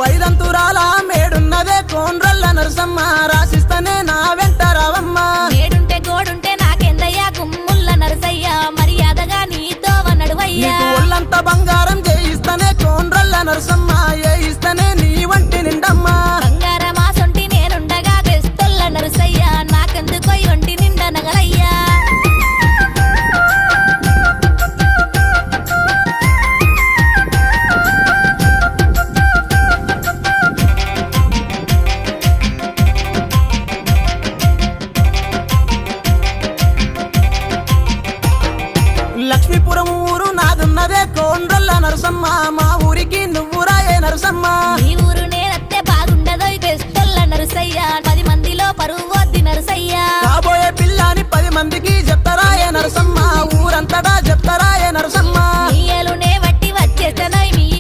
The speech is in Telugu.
ఐదంతురాల మేడున్నదే కోన్రల్ల నరసమ్మ రాసిస్తనే నా వెంట రావమ్మ మేడుంటే గోడుంటే నాకెందయ్యా గుమ్ముల్ల నరసయ్య మర్యాదగా నీతో నడువయ్యా నీకు ఒళ్ళంత బంగారం చేయిస్తనే కోన్రల్ల నరసమ్మ ఏయిస్తనే నీ వంటి నిండమ్మా బంగారమా సొంటి నేనుండగా తెస్తొల్ల నరసయ్య నాకెందుకో ఒంటి నిండా నగలయ్యా లక్ష్మీపురం ఊరు నాదున్నదే కోన్రల్ల నరసమ్మ మా ఊరికి నువ్వు రాయే నరసమ్మ